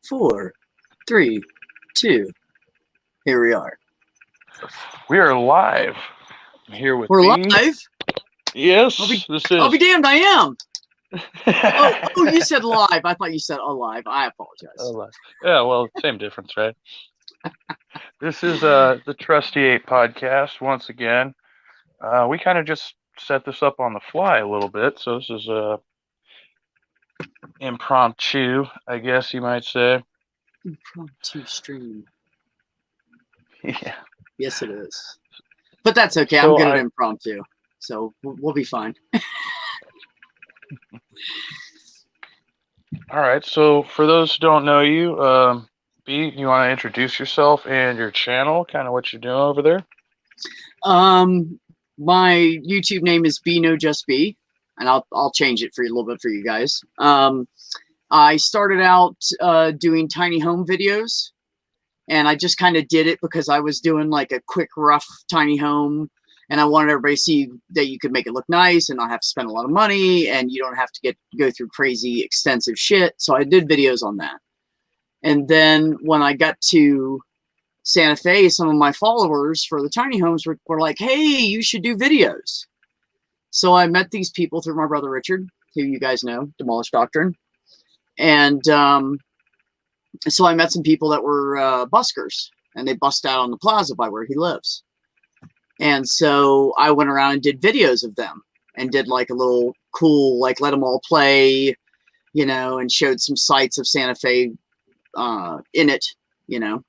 4, 3, 2. Here we are. We are live. I'm here with We're B. live? Yes, I'll be damned, I am. oh, you said live. I thought you said alive. I apologize. Alive. Yeah, well, same difference, right? This is the Trusty 8 podcast once again. We kind of just set this up on the fly a little bit, so this is impromptu, I guess you might say. Impromptu stream. Yeah. Yes, it is. But that's okay. So I'm good at impromptu, so we'll be fine. All right. So for those who don't know you, B, you want to introduce yourself and your channel, kind of what you're doing over there? My YouTube name is Be-NoJustBe, and I'll change it for you a little bit for you guys. I started out doing tiny home videos, and I just kind of did it because I was doing like a quick, rough tiny home, and I wanted everybody to see that you could make it look nice and not have to spend a lot of money, and you don't have to go through crazy extensive shit. So I did videos on that. And then when I got to Santa Fe, some of my followers for the tiny homes were like, hey, you should do videos. So I met these people through my brother Richard, who you guys know, Demolished Doctrine. And so I met some people that were buskers, and they bust out on the plaza by where he lives. And so I went around and did videos of them and did like a little cool, like let them all play, you know, and showed some sights of Santa Fe in it, you know.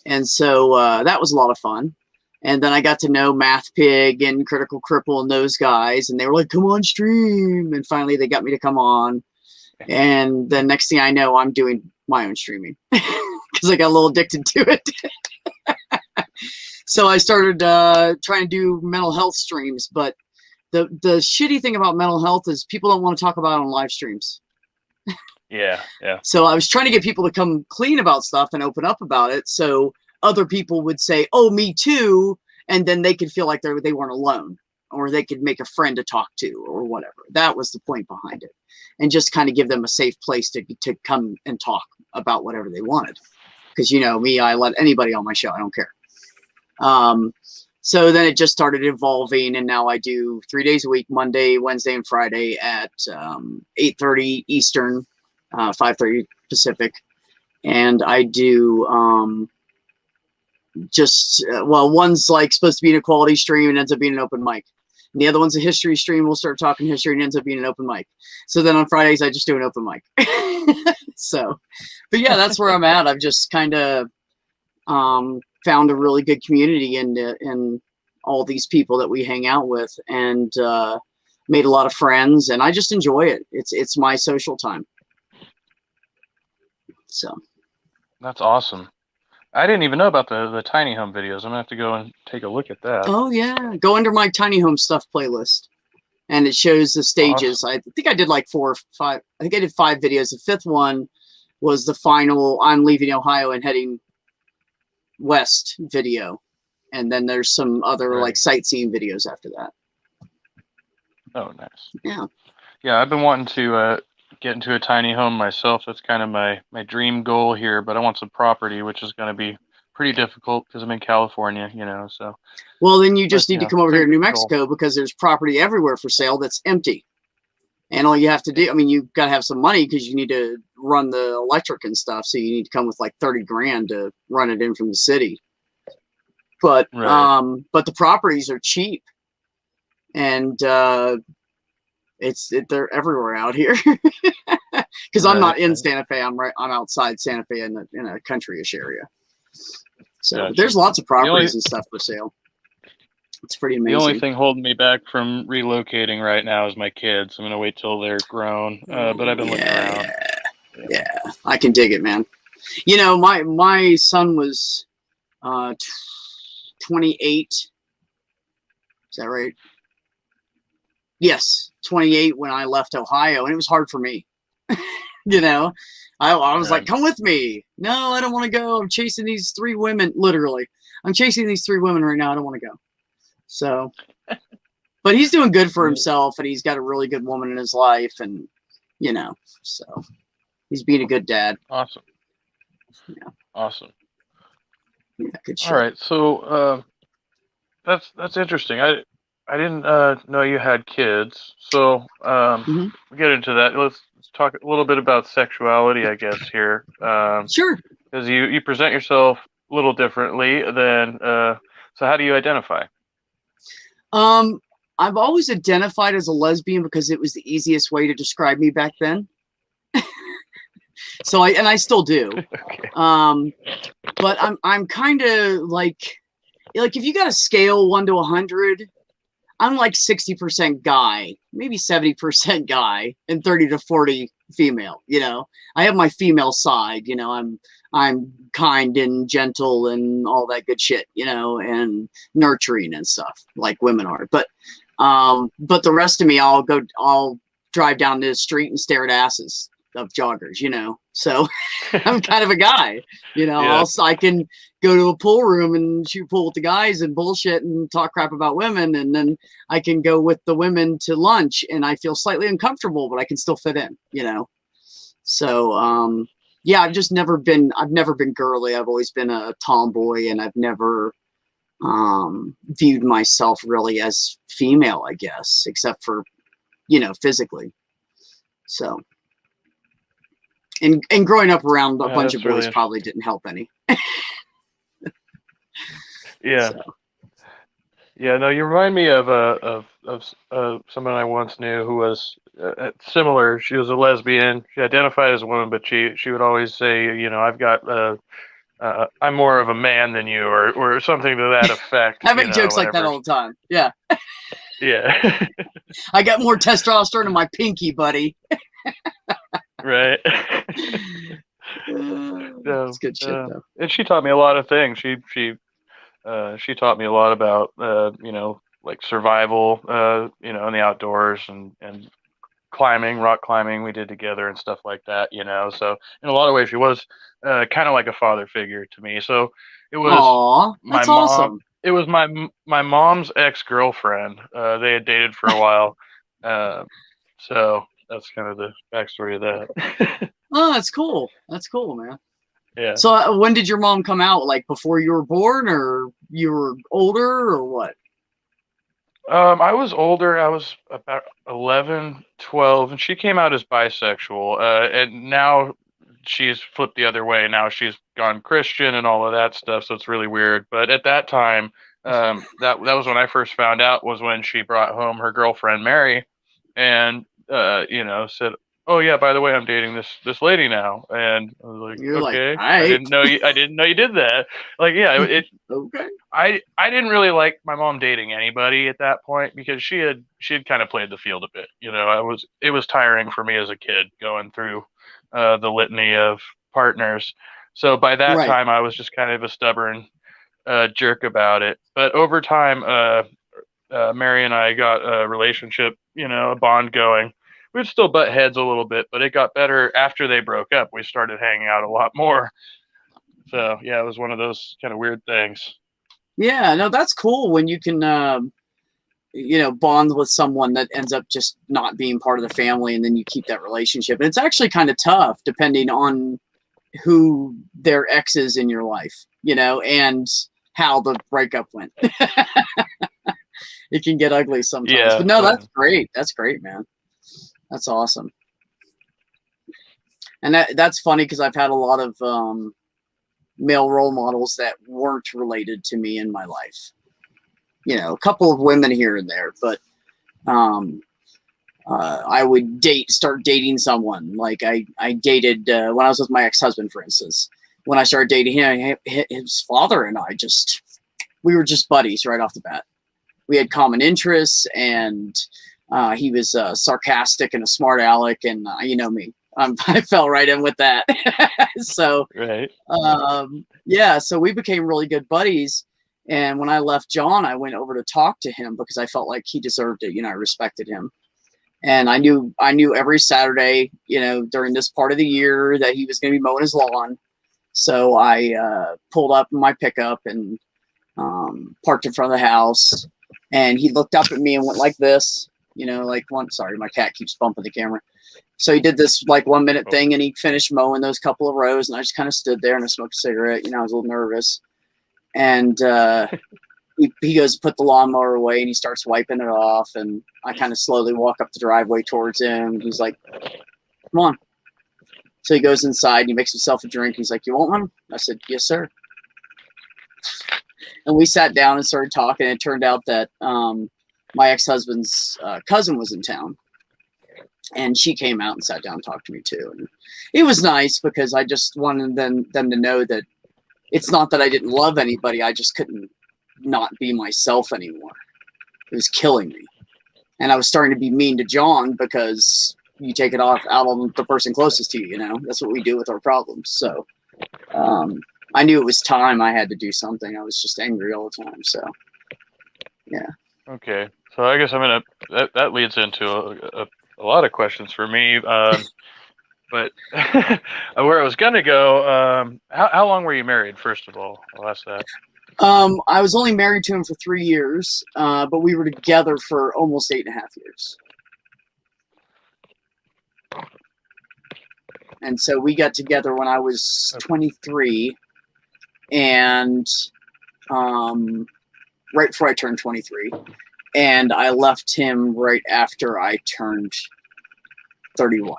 And so that was a lot of fun. And then I got to know Math Pig and Critical Cripple and those guys, and they were like, come on stream. And finally they got me to come on. And the next thing I know, I'm doing my own streaming because I got a little addicted to it. So I started trying to do mental health streams. But the shitty thing about mental health is people don't want to talk about it on live streams. Yeah. So I was trying to get people to come clean about stuff and open up about it, so other people would say, oh, me too, and then they could feel like they weren't alone, or they could make a friend to talk to, or whatever. That was the point behind it, and just kind of give them a safe place to come and talk about whatever they wanted. Because, you know me, I let anybody on my show. I don't care. So then it just started evolving, and now I do 3 days a week, Monday, Wednesday, and Friday at 8:30 Eastern, 5:30 Pacific. And I do one's like supposed to be an equality stream and ends up being an open mic. And the other one's a history stream. We'll start talking history and ends up being an open mic. So then on Fridays, I just do an open mic. So, but yeah, that's where I'm at. I've just kind of found a really good community in all these people that we hang out with, and made a lot of friends, and I just enjoy it. It's my social time. So That's awesome. I didn't even know about the tiny home videos. I'm gonna have to go and take a look at that. Oh yeah, go under my tiny home stuff playlist, and it shows the stages. Awesome. I think I did like 4 or 5. I think I did 5 videos. The 5th one was the final I'm leaving Ohio and heading west video, and then there's some other like sightseeing videos after that. Oh, nice. Yeah, I've been wanting to get into a tiny home myself. That's kind of my dream goal here, but I want some property, which is going to be pretty difficult because I'm in California, you know. So well, then you just need to come over here to New Mexico, because there's property everywhere for sale that's empty, and all you have to do, I mean, you've got to have some money because you need to run the electric and stuff, so you need to come with like 30 grand to run it in from the city. But but the properties are cheap, and they're everywhere out here. Because I'm not in Santa Fe. I'm outside Santa Fe in a country-ish area. So there's lots of properties and stuff for sale. It's pretty amazing. The only thing holding me back from relocating right now is my kids. I'm gonna wait till they're grown. But I've been looking around. Yeah, I can dig it, man. You know, my son was 28. Is that right? Yes, 28 when I left Ohio, and it was hard for me. You know, I was like, come with me. No, I don't want to go. I'm chasing these 3 women. Literally, I'm chasing these 3 women right now. I don't want to go. So, but he's doing good for himself, and he's got a really good woman in his life, and you know, so he's being a good dad. Awesome. Yeah, Awesome. yeah, good All shit. right. So that's interesting. I didn't know you had kids. So Hmm. we get into that. Let's talk a little bit about sexuality, I guess here. Sure. Because you present yourself a little differently than so how do you identify? Um, I've always identified as a lesbian because it was the easiest way to describe me back then. So I still do. Okay. But I'm kind of like if you got a scale 1 to 100, I'm like 60% guy, maybe 70% guy, and 30 to 40 female. I have my female side. I'm kind and gentle and all that good shit. And nurturing and stuff like women are. But the rest of me, I'll drive down the street and stare at asses of joggers. So I'm kind of a guy. Yeah. I can go to a pool room and shoot pool with the guys and bullshit and talk crap about women, and then I can go with the women to lunch, and I feel slightly uncomfortable, but I can still fit in. So yeah, I've never been girly. I've always been a tomboy, and I've never viewed myself really as female, I guess, except for physically. So. And growing up around a Yeah, bunch of that's really boys interesting. probably didn't help any. Yeah. So Yeah, no, you remind me of someone I once knew who was similar. She was a lesbian. She identified as a woman, but she would always say, I've got I'm more of a man than you, or something to that effect. I make jokes like that Whenever. all the time. Yeah. Yeah. I got more testosterone in my pinky, buddy. Right. It's good shit though. And she taught me a lot of things. She taught me a lot about like survival, in the outdoors and climbing, rock climbing we did together and stuff like that. So in a lot of ways she was kind of like a father figure to me. So it was Aw, my that's mom. awesome. It was my mom's ex-girlfriend. They had dated for a while. Uh, so that's kind of the backstory of that. Oh, that's cool. That's cool, man. Yeah. So when did your mom come out? Like before you were born, or you were older, or what? I was older. I was about 11, 12, and she came out as bisexual. And now she's flipped the other way. Now she's gone Christian and all of that stuff. So it's really weird. But at that time, that was when I first found out. Was when she brought home her girlfriend Mary, and said, "Oh yeah, by the way, I'm dating this lady now." And I was like, You're like, "Okay, all right. I didn't know you did that." Like, yeah, Okay. I didn't really like my mom dating anybody at that point because she had kind of played the field a bit. It was tiring for me as a kid going through the litany of partners. So by that Right. time, I was just kind of a stubborn jerk about it. But over time, Mary and I got a relationship, a bond going. We'd still butt heads a little bit, but it got better after they broke up. We started hanging out a lot more. So yeah, it was one of those kind of weird things. Yeah. No, that's cool when you can bond with someone that ends up just not being part of the family, and then you keep that relationship. And it's actually kind of tough depending on who their ex is in your life, and how the breakup went. It can get ugly sometimes. Yeah, But no, yeah. that's great. That's great, man. That's awesome. And that's funny because I've had a lot of male role models that weren't related to me in my life. A couple of women here and there, but I would start dating someone. Like I dated when I was with my ex-husband, for instance. When I started dating him, his father and we were just buddies right off the bat. We had common interests, and he was sarcastic and a smart aleck, and you know me. I fell right in with that. So Right. yeah, so we became really good buddies. And when I left John, I went over to talk to him because I felt like he deserved it. I respected him. And I knew every Saturday, during this part of the year that he was going to be mowing his lawn. So I pulled up in my pickup and parked in front of the house. And he looked up at me and went like this, like one. Sorry, my cat keeps bumping the camera. So he did this like 1 minute thing, and he finished mowing those couple of rows, and I just kind of stood there and I smoked a cigarette. You know, I was a little nervous. And he goes to put the lawnmower away, and he starts wiping it off, and I kind of slowly walk up the driveway towards him. He's like, come on. So he goes inside and he makes himself a drink. He's like, you want one? I said, yes, sir. And we sat down and started talking. It turned out that my ex-husband's cousin was in town, and she came out and sat down and talked to me too. And it was nice because I just wanted them to know that it's not that I didn't love anybody. I just couldn't not be myself anymore. It was killing me. And I was starting to be mean to John because you take it out on the person closest to you, you know? That's what we do with our problems. So I knew it was time I had to do something. I was just angry all the time. So, yeah. Okay. So I guess I'm going to, that leads into a lot of questions for me. But where I was going to go, how long were you married, first of all? I'll ask that. I was only married to him for 3 years, but we were together for almost 8.5 years. And so we got together when I was 23, and right before I turned 23, and I left him right after I turned 31.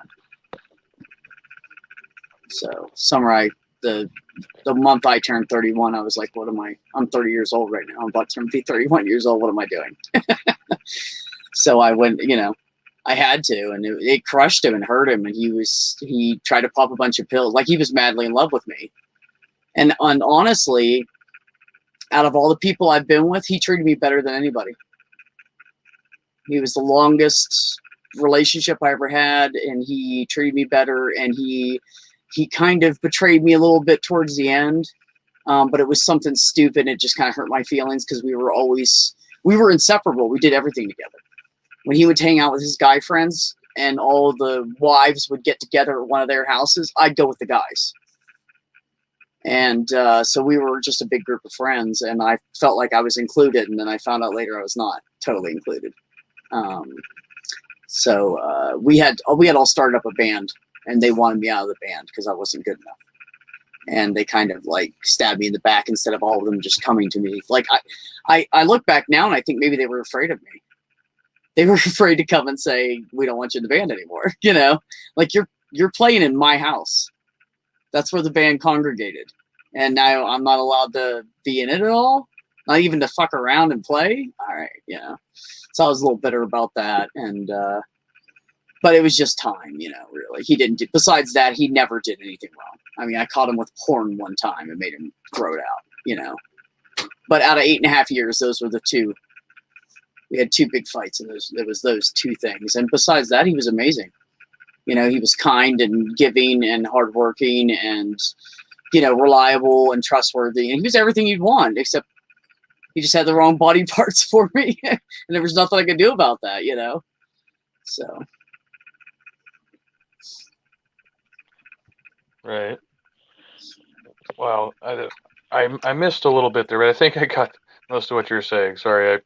So the month I turned 31, I was like, what am I? I'm 30 years old right now. I'm about to be 31 years old. What am I doing? So I went, you know, I had to, and it crushed him and hurt him. And he tried to pop a bunch of pills. Like, he was madly in love with me. And honestly, out of all the people I've been with, he treated me better than anybody. He was the longest relationship I ever had, and he treated me better, and he kind of betrayed me a little bit towards the end, but it was something stupid. It just kind of hurt my feelings because we were inseparable. We did everything together. When he would hang out with his guy friends and all the wives would get together at one of their houses, I'd go with the guys. And so we were just a big group of friends, and I felt like I was included, and then I found out later I was not totally included. So we had all started up a band, and they wanted me out of the band because I wasn't good enough. And they kind of like stabbed me in the back instead of all of them just coming to me. Like, I look back now and I think maybe they were afraid of me. They were afraid to come and say, we don't want you in the band anymore. You know, like, you're playing in my house. That's where the band congregated. And now I'm not allowed to be in it at all. Not even to fuck around and play. All right. Yeah. So I was a little bitter about that. And, but it was just time, you know, really. He didn't do, besides that, he never did anything wrong. I mean, I caught him with porn one time and made him throw it out, you know. But out of 8.5 years, those were the two. We had two big fights, and there was those two things. And besides that, he was amazing. You know, he was kind and giving and hardworking and, you know, reliable and trustworthy. And he was everything you'd want, except he just had the wrong body parts for me. And there was nothing I could do about that, you know. So. Right. Wow. I missed a little bit there, but I think I got most of what you were saying. Sorry,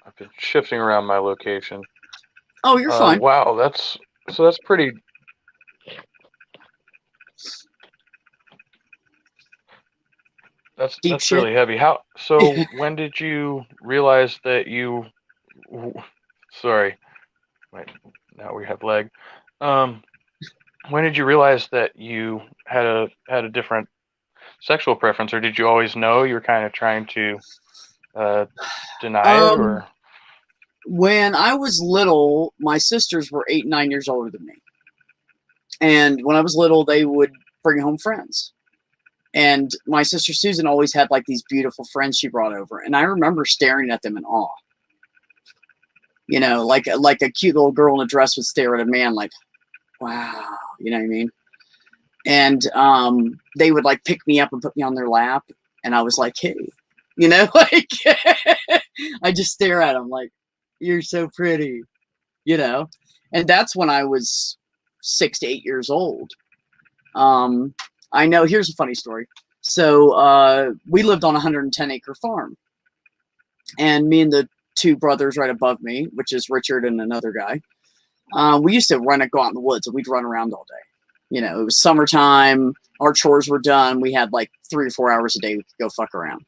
I've been shifting around my location. Oh, you're fine. Wow, that's pretty. That's really heavy. So when did you realize that you? Sorry, wait. Now we have lag. When did you realize that you had a different sexual preference, or did you always know you were kind of trying to deny it, or? When I was little, my sisters were 8 and 9 years older than me. And when I was little, they would bring home friends. And my sister Susan always had like these beautiful friends she brought over. And I remember staring at them in awe. You know, like a cute little girl in a dress would stare at a man like, wow, you know what I mean? And they would like pick me up and put me on their lap. And I was like, hey, you know, like, I just stare at them like, you're so pretty, you know? And that's when I was 6 to 8 years old. I know, here's a funny story. So we lived on a 110-acre farm. And me and the two brothers right above me, which is Richard and another guy, We used to go out in the woods and we'd run around all day. You know, it was summertime. Our chores were done. We had like 3 or 4 hours a day we could go fuck around.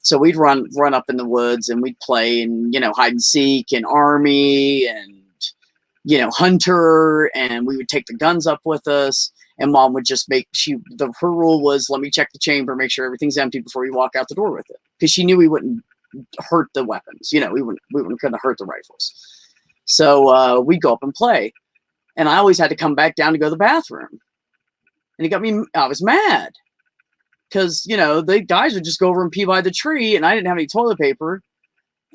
So we'd run up in the woods and we'd play and, you know, hide and seek and army and, you know, hunter, and we would take the guns up with us. And mom would just her rule was, let me check the chamber, make sure everything's empty before you walk out the door with it. Because she knew we wouldn't hurt the weapons. You know, we couldn't hurt the rifles. So we'd go up and play. And I always had to come back down to go to the bathroom. And I was mad. Because, you know, the guys would just go over and pee by the tree, and I didn't have any toilet paper.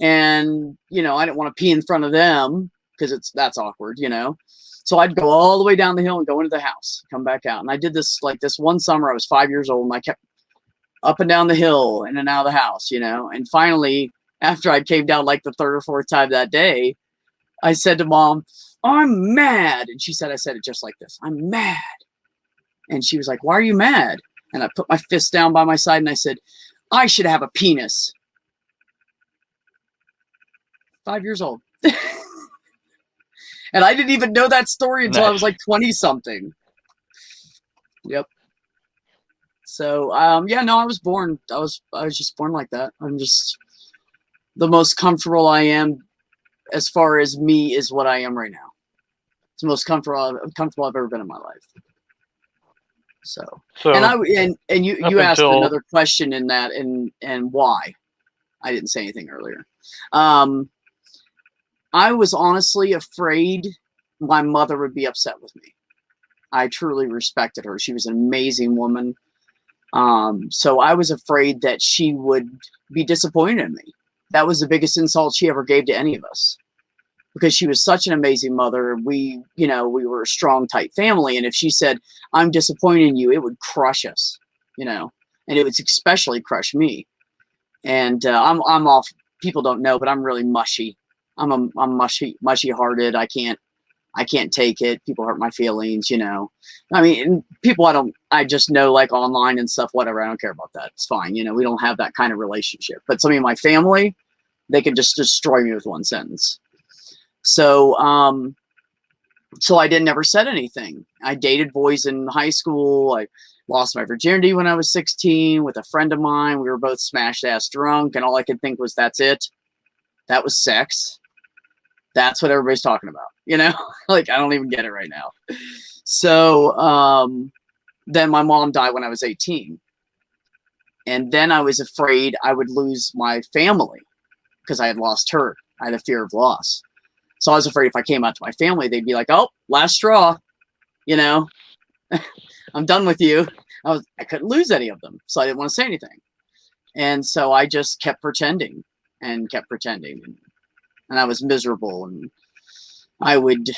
And, you know, I didn't want to pee in front of them because that's awkward, you know. So I'd go all the way down the hill and go into the house, come back out. And I did this one summer. I was 5 years old, and I kept up and down the hill, in and out of the house, you know. And finally, after I came down like the 3rd or 4th time that day, I said to mom, I'm mad. And she said, I said it just like this, I'm mad. And she was like, why are you mad? And I put my fist down by my side and I said, I should have a penis. 5 years old. And I didn't even know that story until I was like 20 something. Yep. So, yeah, no, I was just born like that. I'm just the most comfortable I am as far as me is what I am right now. It's the most comfortable I've ever been in my life. So and you asked another question in that, and why I didn't say anything earlier. I was honestly afraid my mother would be upset with me. I truly respected her. She was an amazing woman. So I was afraid that she would be disappointed in me. That was the biggest insult she ever gave to any of us, because she was such an amazing mother. We were a strong, tight family. And if she said, I'm disappointed in you, it would crush us, you know, and it would especially crush me. And I'm off. People don't know, but I'm really mushy. I'm mushy hearted. I can't take it. People hurt my feelings, you know. I mean, I just know, like, online and stuff, whatever. I don't care about that. It's fine. You know, we don't have that kind of relationship. But some of my family, they can just destroy me with one sentence. So, so I never said anything. I dated boys in high school. I lost my virginity when I was 16 with a friend of mine. We were both smashed ass drunk, and all I could think was, that's it. That was sex. That's what everybody's talking about, you know? Like, I don't even get it right now. So, then my mom died when I was 18. And then I was afraid I would lose my family because I had lost her. I had a fear of loss. So I was afraid if I came out to my family, they'd be like, oh, last straw, you know, I'm done with you. I couldn't lose any of them. So I didn't want to say anything. And so I just kept pretending and kept pretending. And I was miserable. And I would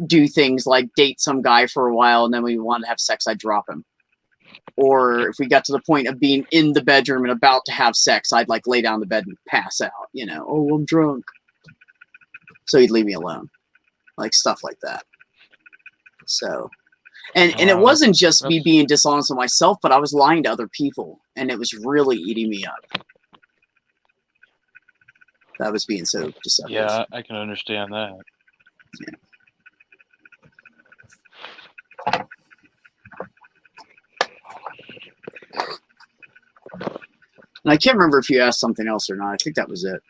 do things like date some guy for a while, and then when we wanted to have sex, I'd drop him. Or if we got to the point of being in the bedroom and about to have sex, I'd like lay down in the bed and pass out, you know, oh, I'm drunk. So he'd leave me alone, like stuff like that. So, and it wasn't just me being dishonest with myself, but I was lying to other people, and it was really eating me up. That was being so deceptive. Yeah, I can understand that. Yeah. And I can't remember if you asked something else or not. I think that was it.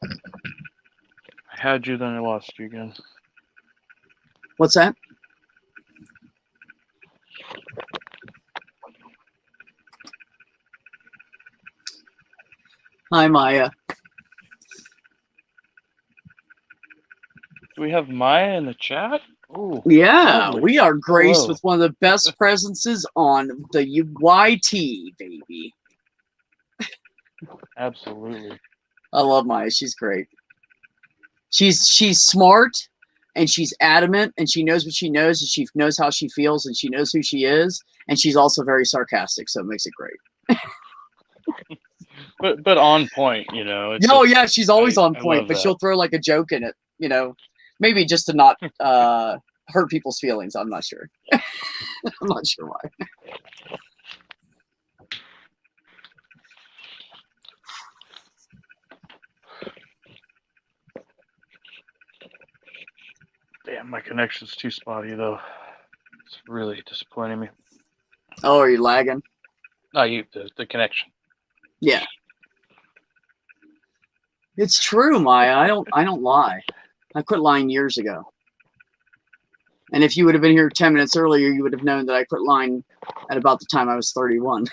I had you, then I lost you again. What's that? Hi, Maya. Do we have Maya in the chat? Ooh, yeah, lovely. We are graced with one of the best presences on the YT, baby. Absolutely. I love Maya. She's great. She's smart, and she's adamant, and she knows what she knows, and she knows how she feels, and she knows who she is, and she's also very sarcastic, so it makes it great. but on point, you know. Yeah, she's always on point, but she'll throw like a joke in it, you know, maybe just to not hurt people's feelings. I'm not sure. I'm not sure why. Damn, my connection's too spotty though. It's really disappointing me. Oh, are you lagging? No, the connection. Yeah. It's true, Maya. I don't lie. I quit lying years ago. And if you would have been here 10 minutes earlier, you would have known that I quit lying at about the time I was 31.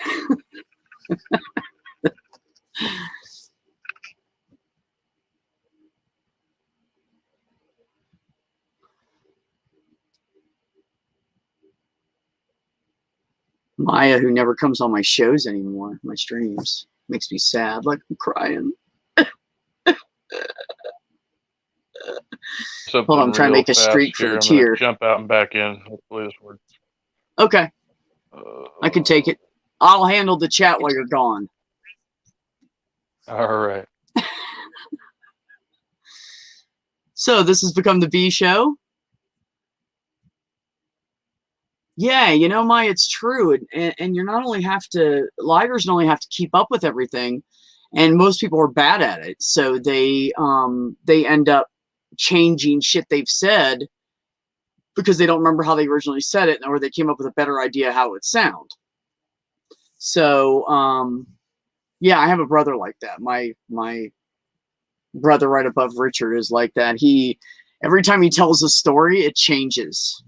Maya, who never comes on my shows anymore, my streams, makes me sad, like I'm crying. Something Hold on, I'm trying to make a streak for the I'm tier. Gonna jump out and back in. Hopefully this works. Okay. I can take it. I'll handle the chat while you're gone. All right. So this has become the B show. Yeah, you know, Maya, it's true. And you're not only have to, liars not only have to keep up with everything, and most people are bad at it. So they end up changing shit they've said because they don't remember how they originally said it, or they came up with a better idea how it would sound. So, yeah, I have a brother like that. My brother right above Richard is like that. Every time he tells a story, it changes.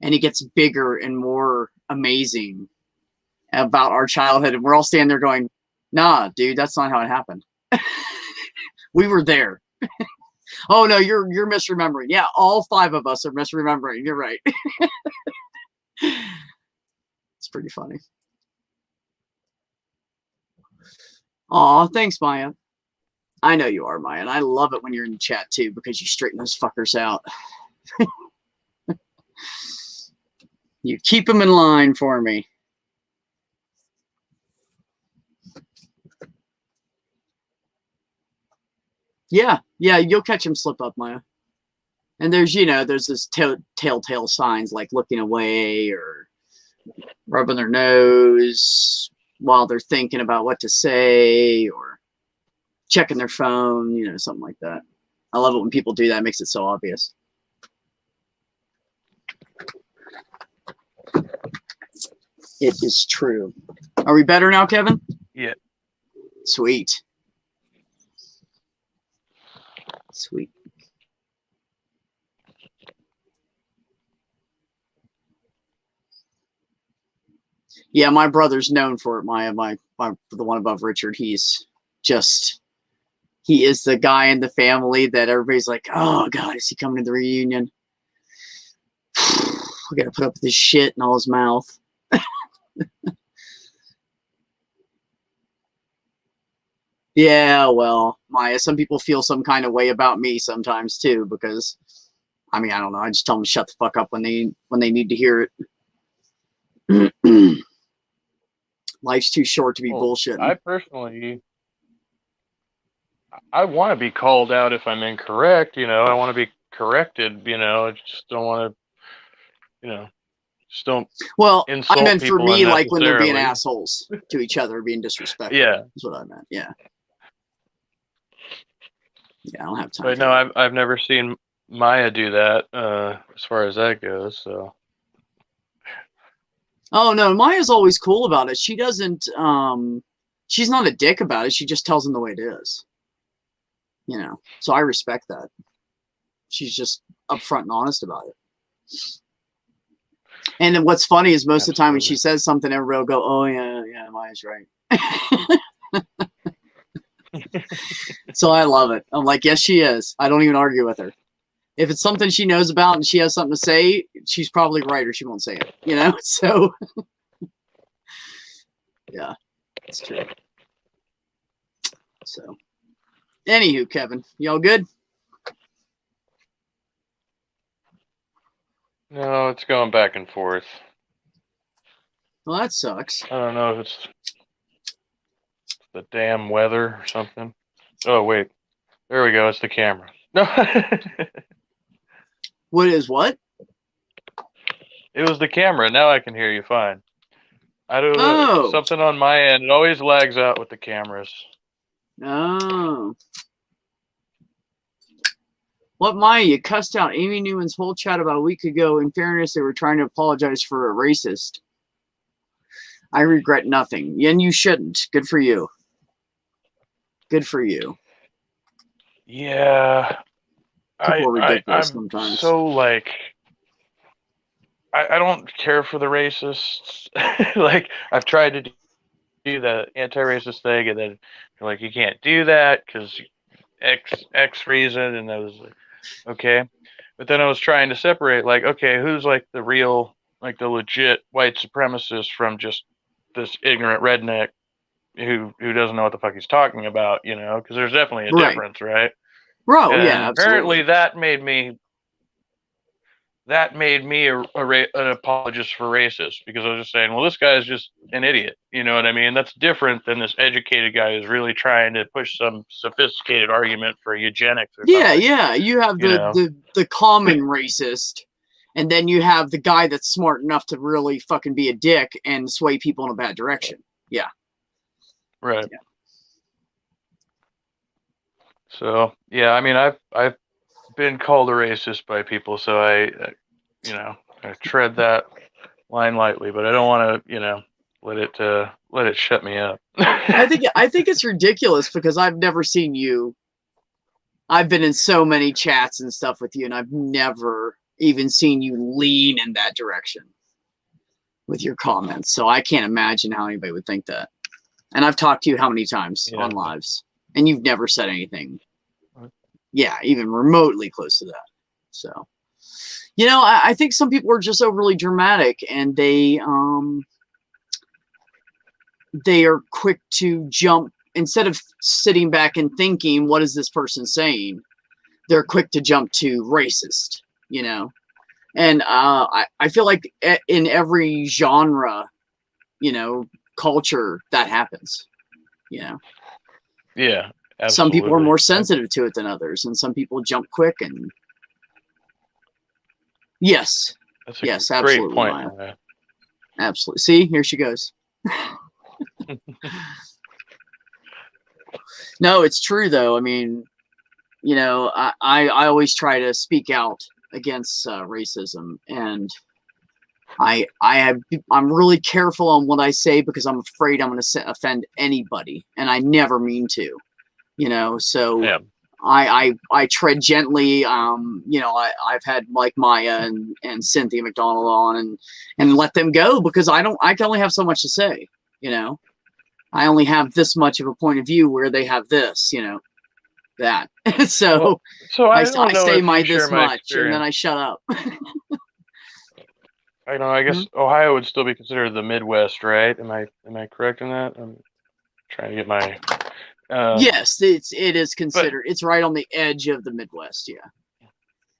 And it gets bigger and more amazing about our childhood. And we're all standing there going, nah, dude, that's not how it happened. We were there. Oh, no, you're misremembering. Yeah, all 5 of us are misremembering. You're right. It's pretty funny. Aw, thanks, Maya. I know you are, Maya, and I love it when you're in the chat, too, because you straighten those fuckers out. You keep them in line for me. Yeah, you'll catch him slip up, Maya. And there's this telltale signs like looking away or rubbing their nose while they're thinking about what to say or checking their phone, something like that. I love it when people do that. It makes it so obvious. It is true. Are we better now, Kevin? Yeah. Sweet. Sweet. Yeah, my brother's known for it. The one above Richard, he is the guy in the family that everybody's like, oh God, is he coming to the reunion? We gotta put up with this shit in all his mouth. Yeah, well, Maya, some people feel some kind of way about me sometimes too, because I don't know. I just tell them to shut the fuck up when they need to hear it. Life's too short to be bullshitting. I personally, I want to be called out if I'm incorrect. I want to be corrected. I just don't want to, just don't. Well, insult I meant for me, like when they're being unnecessarily. assholes to each other, being disrespectful. Yeah, that's what I meant. Yeah. Yeah, I don't have time. But no, I've never seen Maya do that. As far as that goes, so. Oh no, Maya's always cool about it. She doesn't. She's not a dick about it. She just tells them the way it is. So I respect that. She's just upfront and honest about it. And then what's funny is most of the time when she says something, everybody will go, "Oh yeah, Maya's right." So I love it. I'm like, yes, she is. I don't even argue with her. If it's something she knows about and she has something to say, she's probably right or she won't say it. So yeah, it's true. So anywho, Kevin, y'all good? No, it's going back and forth. Well, that sucks. I don't know if it's the damn weather or something. Oh, wait. There we go. It's the camera. No. What is what? It was the camera. Now I can hear you fine. I don't know. Oh. Something on my end. It always lags out with the cameras. Oh. What, Maya? You cussed out Amy Newman's whole chat about a week ago. In fairness, they were trying to apologize for a racist. I regret nothing. And you shouldn't. Good for you. Good for you. Yeah. People are ridiculous I'm sometimes. so like, I don't care for the racists. Like, I've tried to do the anti-racist thing, and then you're like, you can't do that because X reason, and I was like, okay. But then I was trying to separate, like, okay, who's like the real, like the legit white supremacist from just this ignorant redneck who doesn't know what the fuck he's talking about, you know? Because there's definitely a difference, right? Bro, And yeah, apparently absolutely. that made me an apologist for racist, because I was just saying, well, this guy is just an idiot. You know what I mean? That's different than this educated guy who's really trying to push some sophisticated argument for eugenics or Yeah, something. yeah. You have You know? the common racist, and then you have the guy that's smart enough to really fucking be a dick and sway people in a bad direction. Yeah. Right. Yeah. So yeah, I mean, I've been called a racist by people, so I tread that line lightly, but I don't want to, let it shut me up. I think it's ridiculous because I've never seen you. I've been in so many chats and stuff with you, and I've never even seen you lean in that direction with your comments. So I can't imagine how anybody would think that. And I've talked to you how many times on lives, and you've never said anything. Yeah, even remotely close to that. So, I think some people are just overly dramatic, and they are quick to jump instead of sitting back and thinking, what is this person saying? They're quick to jump to racist, And I feel like in every genre, culture, that happens, Yeah, absolutely. Some people are more sensitive to it than others, and some people jump quick and yes. That's a yes, great absolutely, point, Maya. Maya. Absolutely. See, here she goes. No, it's true though. I mean, I always try to speak out against racism, and I'm really careful on what I say because I'm afraid I'm going to offend anybody, and I never mean to, So Yeah. I tread gently. I've had like Maya and Cynthia McDonald on and let them go because I can only have so much to say, I only have this much of a point of view where they have this, that. So I don't know say if you this share my much experience. and then I shut up. I guess Ohio would still be considered the Midwest, right? Am I correct in that? I'm trying to get my yes, it is considered. It's right on the edge of the Midwest, yeah.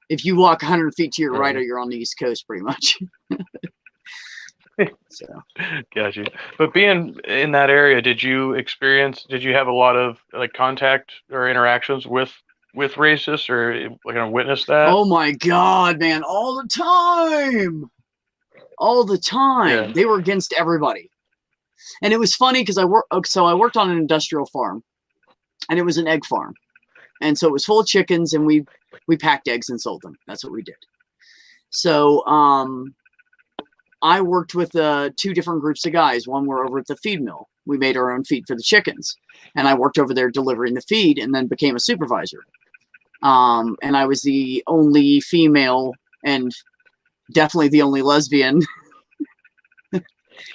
If you walk 100 feet to your right, or you're on the East Coast, pretty much. So, got you. But being in that area, did you have a lot of like contact or interactions with racists, or like witness that? Oh my God, man! All the time. Yeah. They were against everybody, and it was funny because I worked on an industrial farm, and it was an egg farm, and so it was full of chickens, and we packed eggs and sold them. That's what we did. So I worked with two different groups of guys. One were over at the feed mill. We made our own feed for the chickens, and I worked over there delivering the feed, and then became a supervisor. And I was the only female and definitely the only lesbian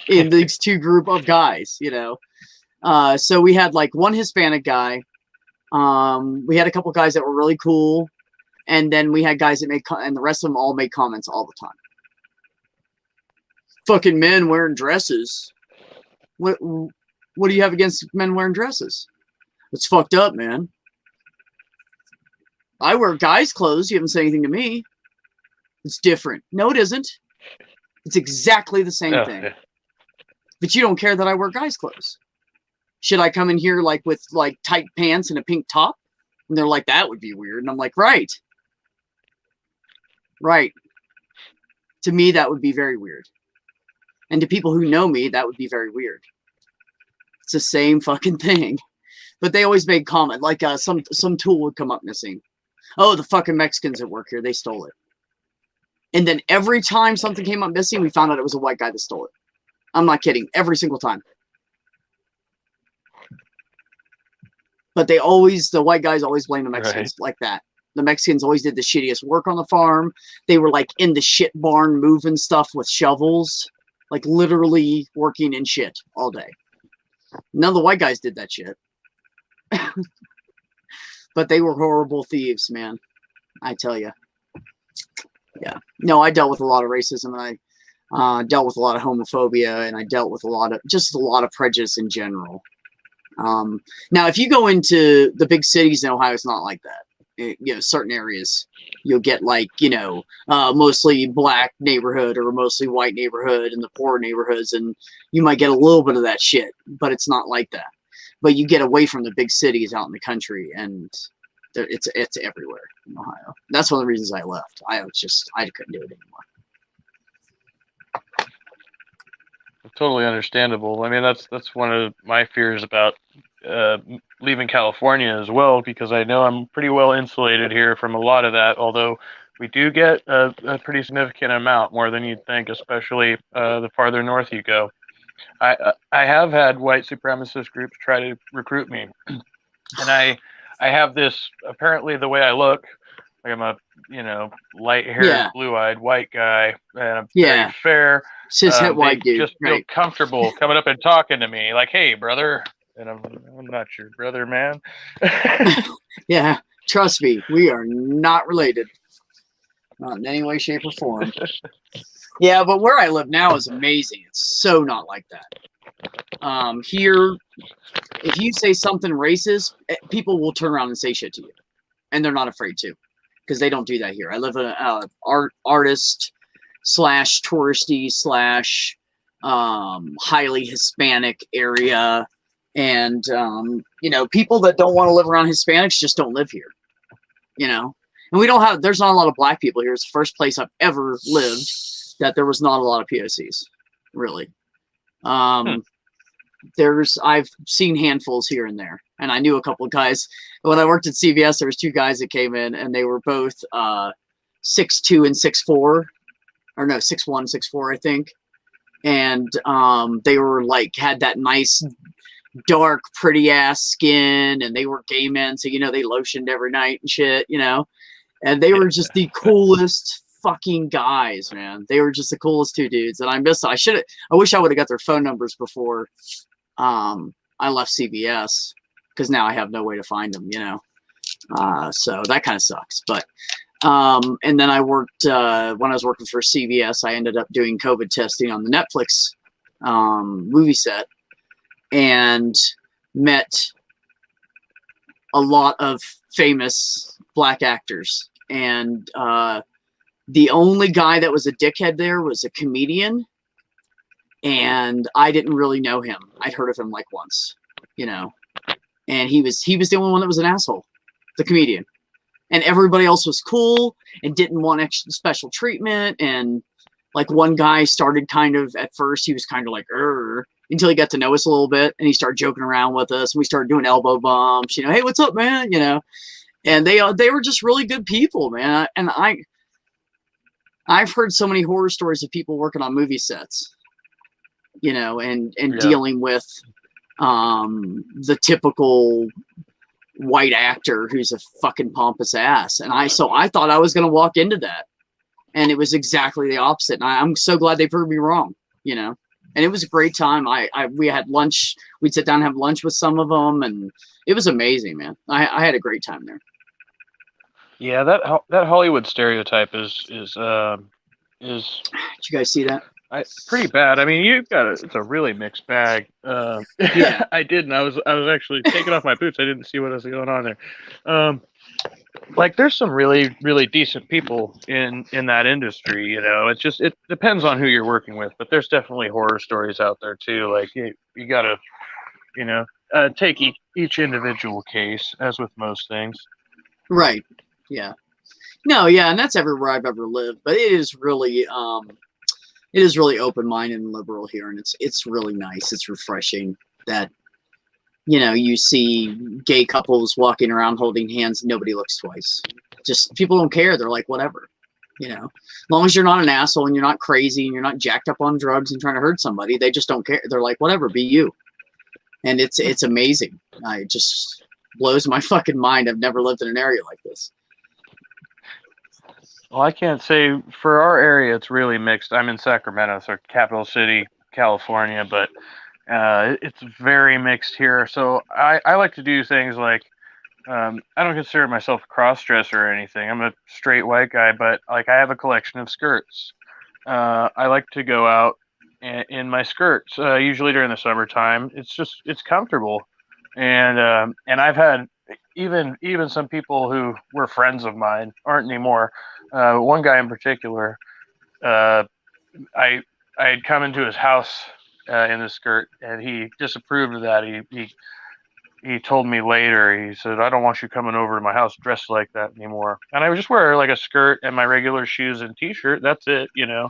in these two group of guys, So we had like one Hispanic guy. We had a couple guys that were really cool, and then we had guys that and the rest of them all made comments all the time. Fucking men wearing dresses. What do you have against men wearing dresses? It's fucked up, man. I wear guys' clothes. You haven't said anything to me. It's different. No, it isn't. It's exactly the same thing. Yeah. But you don't care that I wear guys' clothes. Should I come in here like with like tight pants and a pink top? And they're like, that would be weird. And I'm like, right. Right. To me, that would be very weird. And to people who know me, that would be very weird. It's the same fucking thing. But they always make comment, like some tool would come up missing. Oh, the fucking Mexicans that work here, they stole it. And then every time something came up missing, we found out it was a white guy that stole it. I'm not kidding. Every single time. But the white guys always blame the Mexicans like that. The Mexicans always did the shittiest work on the farm. They were like in the shit barn moving stuff with shovels, like literally working in shit all day. None of the white guys did that shit. But they were horrible thieves, man. I tell you. Yeah. No, I dealt with a lot of racism, and I dealt with a lot of homophobia, and I dealt with a lot of prejudice in general. Now, if you go into the big cities in Ohio, it's not like that. Certain areas, you'll get like, mostly black neighborhood or mostly white neighborhood and the poor neighborhoods, and you might get a little bit of that shit, but it's not like that. But you get away from the big cities out in the country, and it's everywhere in Ohio. That's one of the reasons I left. I couldn't do it anymore. Totally understandable. I mean, that's one of my fears about leaving California as well, because I know I'm pretty well insulated here from a lot of that, although we do get a pretty significant amount, more than you'd think, especially the farther north you go. I have had white supremacist groups try to recruit me, and I have this, apparently the way I look, like I'm a light-haired, blue-eyed white guy, and I'm very fair. Cis-het white dude. Just feel comfortable coming up and talking to me, like, "Hey, brother," and I'm not your brother, man. Yeah, trust me, we are not related, not in any way, shape, or form. Yeah, but where I live now is amazing. It's so not like that. Here, if you say something racist, people will turn around and say shit to you, and they're not afraid to, because they don't do that here. I live in an artist / touristy / highly Hispanic area, and people that don't want to live around Hispanics just don't live here, and there's not a lot of black people here. It's the first place I've ever lived that there was not a lot of POCs, really. I've seen handfuls here and there, and I knew a couple of guys. When I worked at CVS, there was 2 guys that came in, and they were both 6'2" and 6'4", or no, 6'1", 6'4", I think. And they were like, had that nice, dark, pretty ass skin, and they were gay men, so they lotioned every night and shit, and they were just the coolest fucking guys, man. They were just the coolest 2 dudes, and I wish I would have got their phone numbers before I left CVS, because now I have no way to find them, so that kind of sucks. But and then I worked when I was working for CVS, I ended up doing COVID testing on the Netflix movie set, and met a lot of famous black actors, and the only guy that was a dickhead there was a comedian, and I didn't really know him. I'd heard of him like once, and he was the only one that was an asshole, the comedian, and everybody else was cool and didn't want extra special treatment. And like one guy started kind of, at first he was kind of like, until he got to know us a little bit, and he started joking around with us, and we started doing elbow bumps, hey, what's up, man, and they were just really good people, man. And I've heard so many horror stories of people working on movie sets, and dealing with the typical white actor who's a fucking pompous ass. And I thought I was going to walk into that, and it was exactly the opposite. And I'm so glad they proved me wrong, and it was a great time. We had lunch, we'd sit down and have lunch with some of them, and it was amazing, man. I had a great time there. Yeah, that Hollywood stereotype is did you guys see that? Pretty bad. I mean, it's a really mixed bag. Yeah, I did, and I was actually taking off my boots. I didn't see what was going on there. Like, there's some really, really decent people in that industry. It depends on who you're working with, but there's definitely horror stories out there too. Like, you gotta, take each individual case, as with most things. Right. Yeah. No. Yeah, and that's everywhere I've ever lived. But it is really open-minded and liberal here, and it's really nice. It's refreshing that you see gay couples walking around holding hands and nobody looks twice. Just people don't care. They're like, whatever, you know, as long as you're not an asshole and you're not crazy and you're not jacked up on drugs and trying to hurt somebody, they just don't care. They're like, whatever, be you. And it's amazing. It just blows my fucking mind. I've never lived in an area like this. Well, I can't say for our area it's really mixed. I'm in Sacramento, so capital city, California, but it's very mixed here. So I like to do things like I don't consider myself a cross-dresser or anything. I'm a straight white guy, but like I have a collection of skirts. I like to go out in my skirts, usually during the summertime. It's comfortable, and I've had even some people who were friends of mine aren't anymore. One guy in particular, I had come into his house in the skirt, and he disapproved of that. He told me later. He said, "I don't want you coming over to my house dressed like that anymore." And I would just wear like a skirt and my regular shoes and t-shirt. That's it, you know.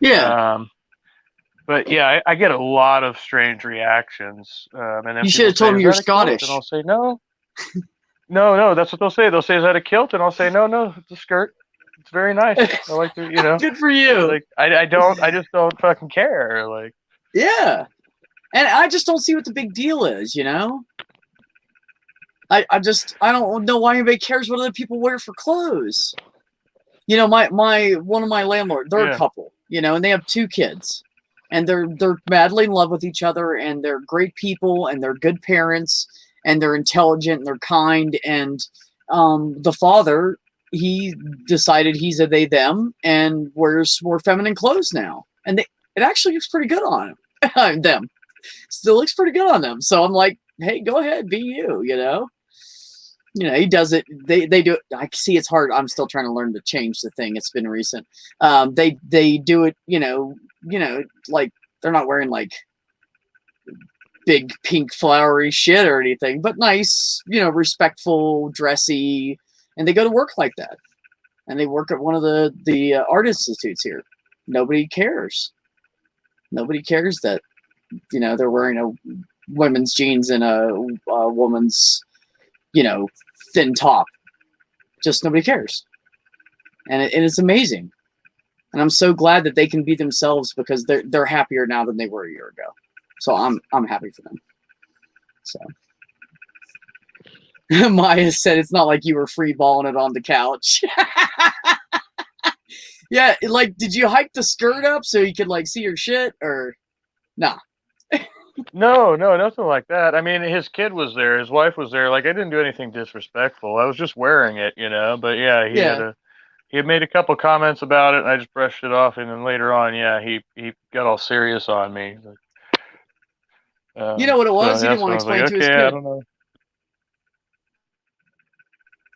Yeah. But yeah, I get a lot of strange reactions. And then you should have told me you're Scottish. And I'll say no. No, that's what they'll say. They'll say, "Is that a kilt?" And I'll say, no, it's a skirt. It's very nice. I like to, you know. Good for you. Like I just don't fucking care. Like, yeah, and I just don't see what the big deal is, you know. I don't know why anybody cares what other people wear for clothes. You know, my one of my landlords, they're a couple, you know, and they have 2 kids, and they're madly in love with each other, and they're great people, and they're good parents, and they're intelligent, and they're kind, and the father, he decided he's a they them and wears more feminine clothes now, and it actually looks pretty good on him. Them still looks pretty good on them. So I'm like, hey, go ahead, be you. You know, he does it. They do it. I see it's hard. I'm still trying to learn to change the thing. It's been recent. They do it. You know, like they're not wearing like big pink flowery shit or anything, but nice, you know, respectful, dressy. And they go to work like that. And they work at one of the art institutes here. Nobody cares. Nobody cares that, you know, they're wearing a women's jeans and a woman's, you know, thin top. Just nobody cares. And it's amazing. And I'm so glad that they can be themselves because they're happier now than they were a year ago. So I'm happy for them. So Maya said it's not like you were free balling it on the couch. Yeah, like, did you hike the skirt up so you could like see your shit or nah? No, nothing like that. I mean, his kid was there, his wife was there. Like, I didn't do anything disrespectful. I was just wearing it, you know. But yeah, he had made a couple comments about it, and I just brushed it off. And then later on, yeah, he got all serious on me. You know what it was? He didn't want to explain to his kid. I don't know.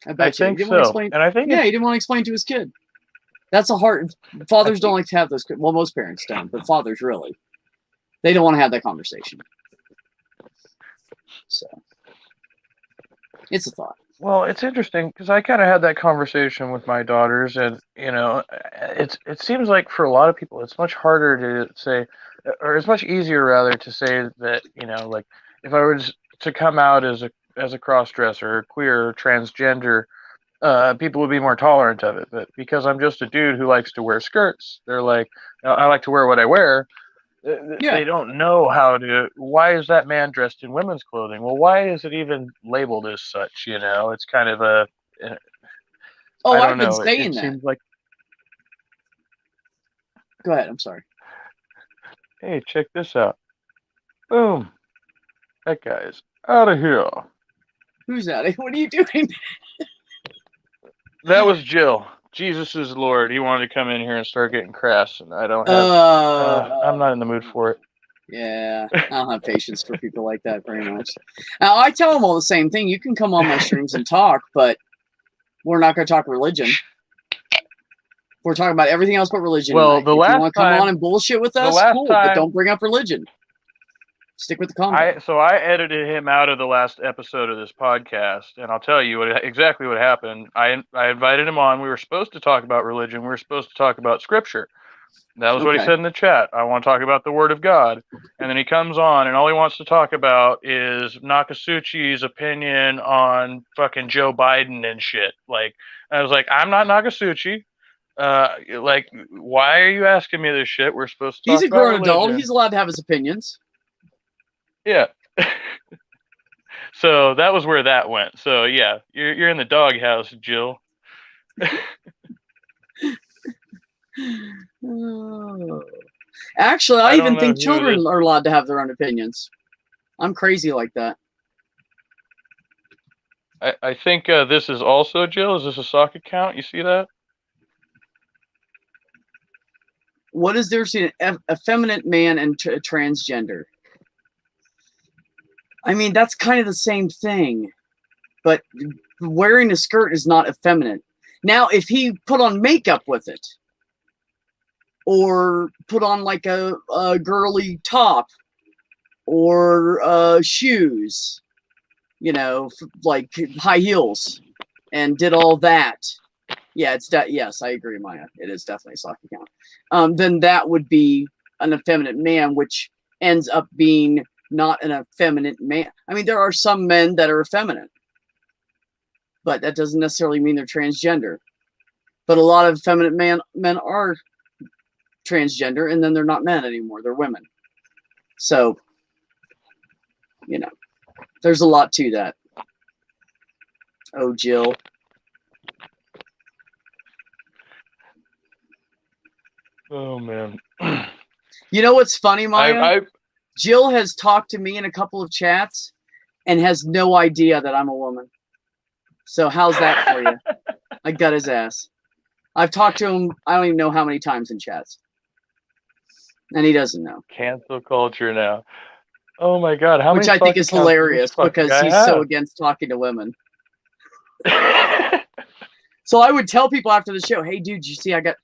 I bet you. Think so. And I think he didn't want to explain to his kid. That's a hard. Fathers don't like to have those. Well, most parents don't, but fathers really. They don't want to have that conversation. So it's a thought. Well, it's interesting because I kind of had that conversation with my daughters, and you know, it seems like for a lot of people, it's much harder to say, or it's much easier rather to say that, you know, like if I was to come out as a cross-dresser, or queer, or transgender, people would be more tolerant of it. But because I'm just a dude who likes to wear skirts, they're like, I like to wear what I wear. They don't know why is that man dressed in women's clothing? Well, why is it even labeled as such? You know, it's kind of a. I've been saying that. Seems like. Go ahead. I'm sorry. Hey, check this out. Boom. That guy's out of here. Who's that? What are you doing? That was Jill. Jesus is Lord. He wanted to come in here and start getting crass, and I don't have. I'm not in the mood for it. Yeah, I don't have patience for people like that very much. Now, I tell them all the same thing. You can come on my streams and talk, but we're not going to talk religion. We're talking about everything else but religion. Well, if you want to come on and bullshit with us, cool, but don't bring up religion. Stick with the content. So I edited him out of the last episode of this podcast, and I'll tell you exactly what happened. I invited him on. We were supposed to talk about religion. We were supposed to talk about scripture. That was what he Okay. said in the chat. I want to talk about the Word of God. And then he comes on, and all he wants to talk about is Nakasuchi's opinion on fucking Joe Biden and shit. Like, I was like, I'm not Nakasuchi. Like, why are you asking me this shit? We're supposed to He's talk a about grown adult. religion. He's allowed to have his opinions. Yeah. So that was where that went. So yeah, you're in the doghouse, Jill. Oh. Actually, I I don't even know think who it children is. are allowed to have their own opinions. I'm crazy like that. I think this is also Jill. Is this a sock account? You see that? What is there between an effeminate man and a transgender? I mean, that's kind of the same thing, but wearing a skirt is not effeminate. Now, if he put on makeup with it, or put on like a girly top, or shoes, you know, like high heels, and did all that, yeah, yes, I agree, Maya. It is definitely a sock account. Then that would be an effeminate man, which ends up being not an effeminate man. I mean, there are some men that are effeminate, but that doesn't necessarily mean they're transgender. But a lot of effeminate men are transgender, and then they're not men anymore. They're women. So, you know, there's a lot to that. Oh, Jill. Oh man. You know what's funny, Maya? I Jill has talked to me in a couple of chats and has no idea that I'm a woman. So how's that for you? I got his ass. I've talked to him, I don't even know how many times in chats. And he doesn't know. cancel culture now. Oh my god, how Which many I think sock is accounts does this hilarious fucking because guy he's have? so against talking to women. So I would tell people after the show, hey dude, you see I got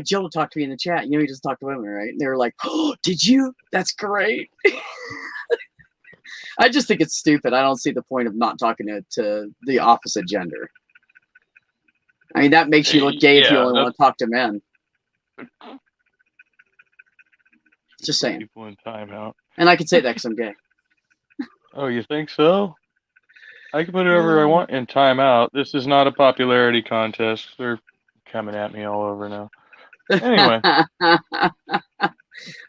Jill to talk to me in the chat. You know he doesn't talk to women, right? And they were like, oh, did you? That's great. I just think it's stupid. I don't see the point of not talking to the opposite gender. I mean, that makes you look gay if you only want to talk to men. Just saying. People in timeout. And I can say that because I'm gay. Oh, you think so? I can put whatever I want in timeout. This is not a popularity contest. They're coming at me all over now. Anyway.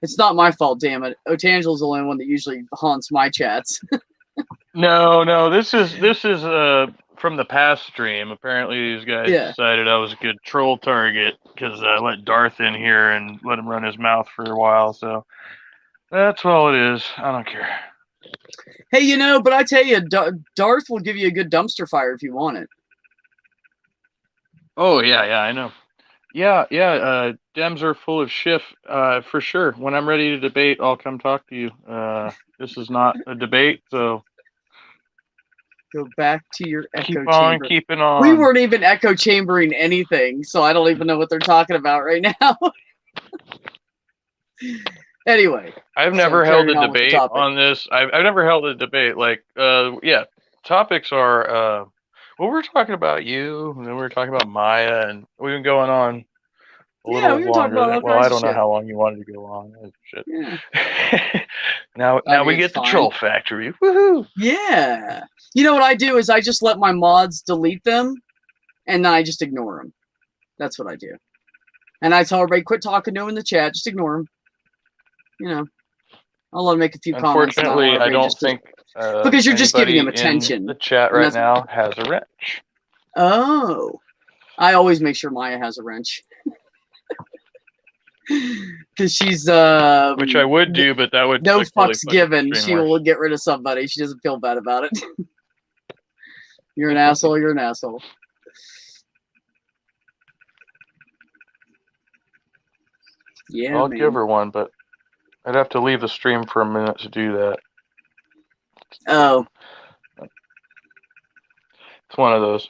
It's not my fault, damn it. Otangela's the only one that usually haunts my chats. No, this is from the past stream. Apparently these guys decided I was a good troll target because I let Darth in here and let him run his mouth for a while, so that's all it is. I don't care. Hey, you know, but I tell you, Darth will give you a good dumpster fire if you want it. Oh, yeah, I know. Yeah, Dems are full of shit, for sure. When I'm ready to debate, I'll come talk to you. This is not a debate, so... Go back to your echo chamber. Keeping on. We weren't even echo chambering anything, so I don't even know what they're talking about right now. Anyway. I've never held a debate on this. I've never held a debate. Like, yeah, topics are... well, we're talking about you, and then we're talking about Maya, and we've been going on a little longer. I don't know how long you wanted to go on. Shit. Yeah. now we get the Troll Factory. Woohoo! Yeah. You know what I do is I just let my mods delete them, and then I just ignore them. That's what I do. And I tell everybody, quit talking to them in the chat. Just ignore them. You know, I'll let them make a few comments. Unfortunately, I don't think because you're just giving them attention. The chat right now has a wrench. Oh, I always make sure Maya has a wrench because she's which I would do, but that would no fucks given. She will get rid of somebody. She doesn't feel bad about it. You're an asshole. You're an asshole. Yeah, I'll give her one, but I'd have to leave the stream for a minute to do that. Oh. It's one of those.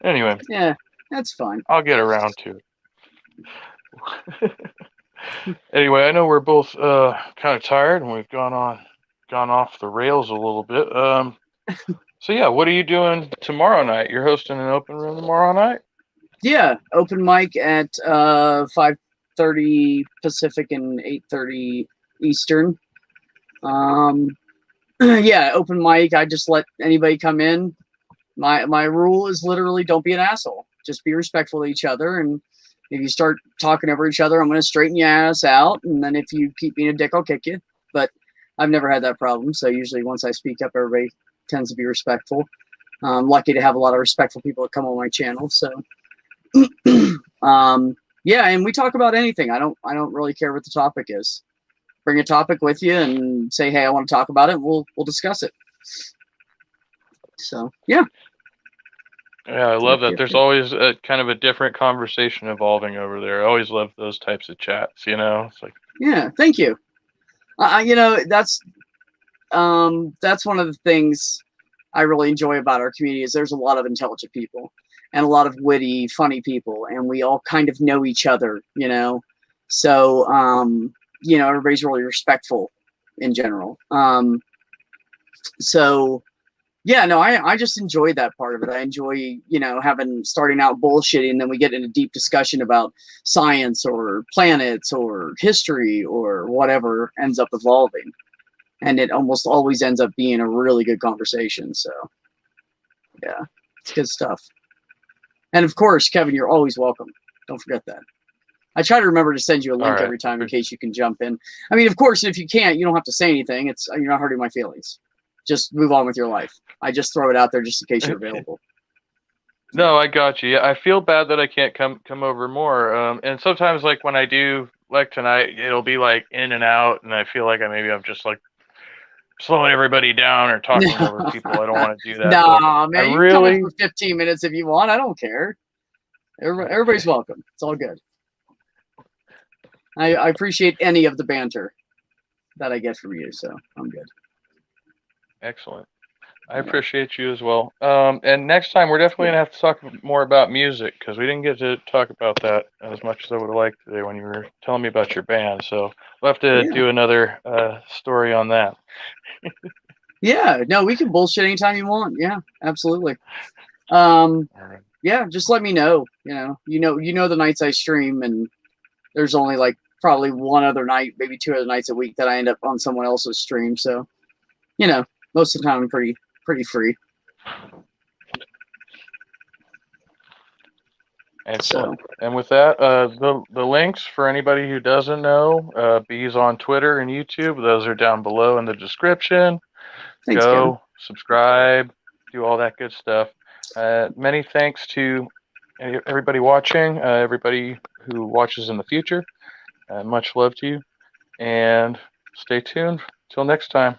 Anyway. Yeah, that's fine. I'll get around to it. Anyway, I know we're both kind of tired and we've gone off the rails a little bit. So yeah, what are you doing tomorrow night? You're hosting an open room tomorrow night? Yeah, open mic at 5 8:30 Pacific and 8:30 Eastern. Yeah, open mic. I just let anybody come in. My rule is literally don't be an asshole. Just be respectful to each other. And if you start talking over each other, I'm going to straighten your ass out. And then if you keep being a dick, I'll kick you. But I've never had that problem. So usually once I speak up, everybody tends to be respectful. I'm lucky to have a lot of respectful people that come on my channel. So, yeah, and we talk about anything. I don't really care what the topic is. Bring a topic with you and say, hey, I want to talk about it. And we'll discuss it. So, yeah. Yeah, I love that. There's always a kind of a different conversation evolving over there. I always love those types of chats, you know? It's like, yeah, thank you. You know, that's one of the things I really enjoy about our community is there's a lot of intelligent people and a lot of witty, funny people, and we all kind of know each other, you know? So, you know, everybody's really respectful in general. So, yeah, no, I just enjoy that part of it. I enjoy, you know, starting out bullshitting, and then we get into deep discussion about science or planets or history or whatever ends up evolving. And it almost always ends up being a really good conversation. So, yeah, it's good stuff. And of course, Kevin, you're always welcome. Don't forget that. I try to remember to send you a link every time in case you can jump in. I mean, of course, if you can't, you don't have to say anything. You're not hurting my feelings. Just move on with your life. I just throw it out there just in case you're available. No, I got you. I feel bad that I can't come over more. And sometimes, like when I do, like tonight, it'll be like in and out, and I feel like I'm just like slowing everybody down or talking over people. I don't want to do that. Nah, man, you can come in for 15 minutes if you want. I don't care. Everybody's welcome. It's all good. I appreciate any of the banter that I get from you, so I'm good. Excellent. I appreciate you as well. And next time we're definitely gonna have to talk more about music because we didn't get to talk about that as much as I would have liked today when you were telling me about your band. So we'll have to do another story on that. Yeah, no, we can bullshit anytime you want. Yeah, absolutely. Yeah, just let me know. You know the nights I stream, and there's only like probably one other night, maybe 2 other nights a week that I end up on someone else's stream. So, you know, most of the time I'm pretty free. Excellent. So, and with that, the links for anybody who doesn't know, Be's on Twitter and YouTube. Those are down below in the description. Thanks, Go, Kevin. subscribe, do all that good stuff. Many thanks to everybody watching, everybody who watches in the future. Much love to you, and stay tuned. Till next time.